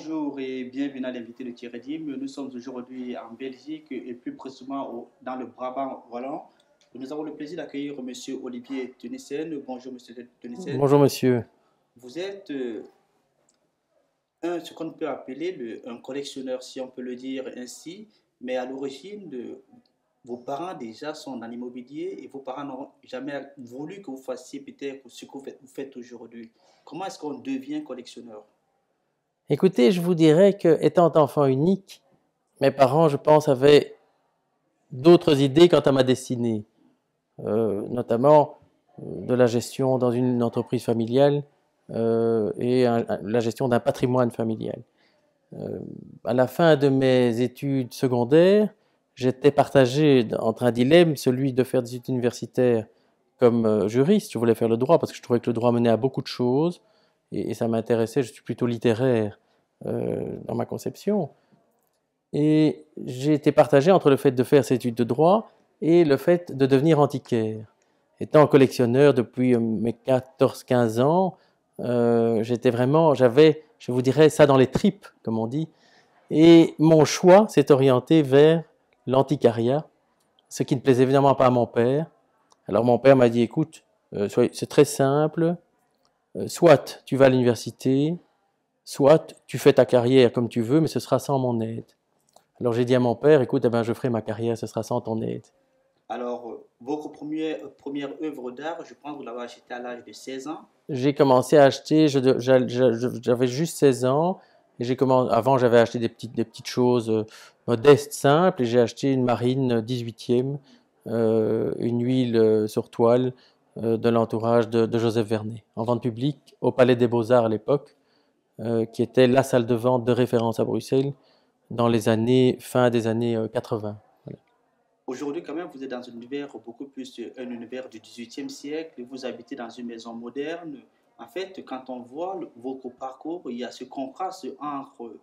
Bonjour et bienvenue à l'invité de Thierry. Nous sommes aujourd'hui en Belgique et plus précisément dans le Brabant wallon. Nous avons le plaisir d'accueillir Monsieur Olivier Tunissen. Bonjour Monsieur Tunissen. Bonjour monsieur. Vous êtes ce qu'on peut appeler un collectionneur, si on peut le dire ainsi, mais à l'origine, vos parents déjà sont dans l'immobilier et vos parents n'ont jamais voulu que vous fassiez peut-être ce que vous faites aujourd'hui. Comment est-ce qu'on devient collectionneur? Écoutez, je vous dirais que, étant enfant unique, mes parents, je pense, avaient d'autres idées quant à ma destinée, notamment de la gestion dans une entreprise familiale et la gestion d'un patrimoine familial. Euh, à la fin de mes études secondaires, j'étais partagé entre un dilemme, celui de faire des études universitaires comme juriste. Je voulais faire le droit parce que je trouvais que le droit menait à beaucoup de choses et ça m'intéressait. Je suis plutôt littéraire dans ma conception. Et j'ai été partagé entre le fait de faire ces études de droit et le fait de devenir antiquaire. Étant collectionneur depuis mes 14-15 ans, j'avais, je vous dirais, ça dans les tripes, comme on dit. Et mon choix s'est orienté vers l'antiquariat, ce qui ne plaisait évidemment pas à mon père. Alors mon père m'a dit, écoute, c'est très simple, soit tu vas à l'université, soit tu fais ta carrière comme tu veux, mais ce sera sans mon aide. Alors j'ai dit à mon père, écoute, eh ben, je ferai ma carrière, ce sera sans ton aide. Alors, votre première œuvre d'art, je pense que vous l'avez achetée à l'âge de 16 ans. J'ai commencé à acheter, j'avais juste 16 ans, et avant j'avais acheté des petites choses modestes, simples, et j'ai acheté une marine 18e, une huile sur toile de l'entourage de Joseph Vernet, en vente publique au Palais des Beaux-Arts à l'époque, qui était la salle de vente de référence à Bruxelles dans les années, fin des années 80. Voilà. Aujourd'hui, quand même, vous êtes dans un univers beaucoup plus un univers du 18e siècle. Vous habitez dans une maison moderne. En fait, quand on voit votre parcours, il y a ce contraste entre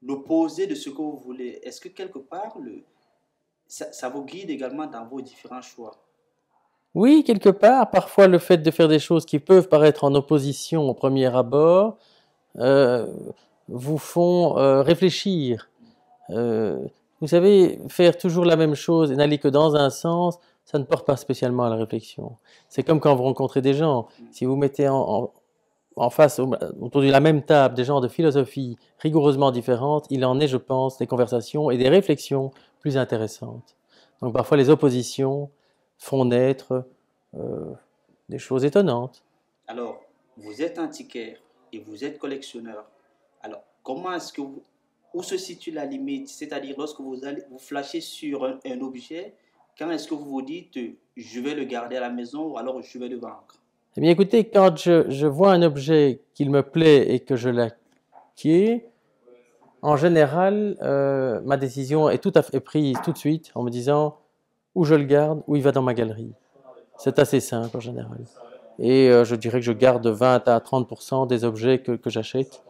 l'opposé de ce que vous voulez. Est-ce que quelque part, ça vous guide également dans vos différents choix? Oui, quelque part, parfois le fait de faire des choses qui peuvent paraître en opposition au premier abord euh, vous font réfléchir. Euh, vous savez, faire toujours la même chose et n'aller que dans un sens, ça ne porte pas spécialement à la réflexion. C'est comme quand vous rencontrez des gens. Si vous mettez en face, autour de la même table, des gens de philosophie rigoureusement différentes, il en est, je pense, des conversations et des réflexions plus intéressantes. Donc parfois les oppositions font naître euh, des choses étonnantes. Alors, vous êtes antiquaire et vous êtes collectionneur. Alors, comment est-ce que où se situe la limite? C'est-à-dire, lorsque vous flashez sur un objet, quand est-ce que vous vous dites, je vais le garder à la maison ou alors je vais le vendre? Eh bien écoutez, quand je vois un objet qui me plaît et que je l'acquiers, en général, ma décision est tout à fait prise tout de suite en me disant où je le garde, où il va dans ma galerie. C'est assez simple en général. Et je dirais que je garde 20 à 30% des objets que j'achète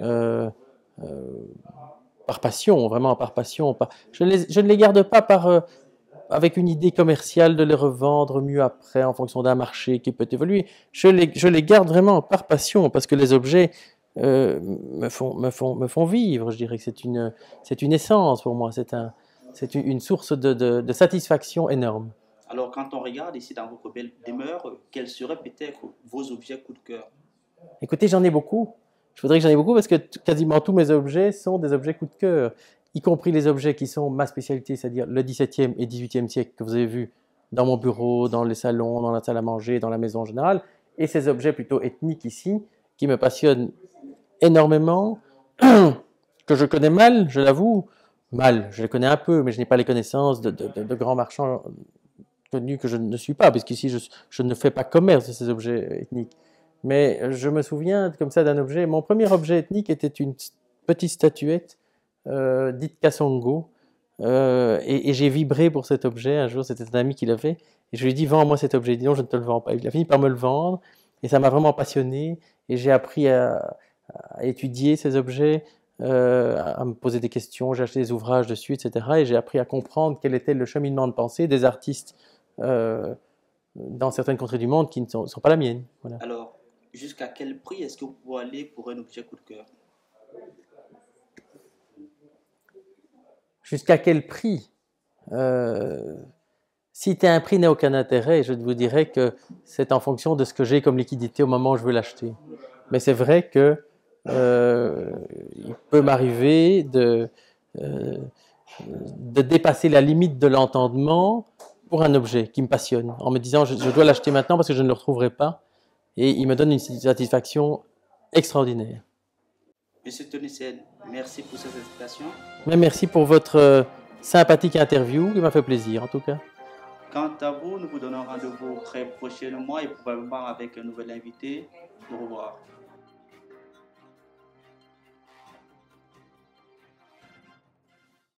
euh, euh, par passion, vraiment par passion. Je ne les garde pas avec une idée commerciale de les revendre mieux après en fonction d'un marché qui peut évoluer. Je les garde vraiment par passion parce que les objets me font vivre. Je dirais que c'est une essence pour moi, c'est une source de satisfaction énorme. Alors, quand on regarde ici dans votre belle demeure, quels seraient peut-être vos objets coup de cœur? Écoutez, j'en ai beaucoup. Je voudrais que j'en ai beaucoup parce que quasiment tous mes objets sont des objets coup de cœur, y compris les objets qui sont ma spécialité, c'est-à-dire le XVIIe et XVIIIe siècle que vous avez vu dans mon bureau, dans les salons, dans la salle à manger, dans la maison en général, et ces objets plutôt ethniques ici, qui me passionnent énormément, que je connais mal, je l'avoue. Mal, je les connais un peu, mais je n'ai pas les connaissances de grands marchands connus que je ne suis pas, puisqu'ici je ne fais pas commerce de ces objets ethniques. Mais je me souviens comme ça d'un objet. Mon premier objet ethnique était une petite statuette dite Kasongo. Et j'ai vibré pour cet objet. Un jour, c'était un ami qui l'avait. Et je lui ai dit, vends-moi cet objet. Il dit, non, je ne te le vends pas. Il a fini par me le vendre. Et ça m'a vraiment passionné. Et j'ai appris à étudier ces objets, à me poser des questions. J'ai acheté des ouvrages dessus, etc. Et j'ai appris à comprendre quel était le cheminement de pensée des artistes euh, dans certaines contrées du monde qui ne sont pas la mienne. Voilà. Alors, jusqu'à quel prix est-ce que vous pouvez aller pour un objet coup de cœur? jusqu'à quel prix? Citer un prix n'a aucun intérêt. Je vous dirais que c'est en fonction de ce que j'ai comme liquidité au moment où je veux l'acheter. Mais c'est vrai que il peut m'arriver de dépasser la limite de l'entendement pour un objet qui me passionne, en me disant je dois l'acheter maintenant parce que je ne le retrouverai pas, et il me donne une satisfaction extraordinaire. Monsieur Tonissen, merci pour cette explication. Mais merci pour votre sympathique interview, qui m'a fait plaisir en tout cas. Quant à vous, nous vous donnons rendez-vous très prochainement et probablement avec un nouvel invité. Au revoir.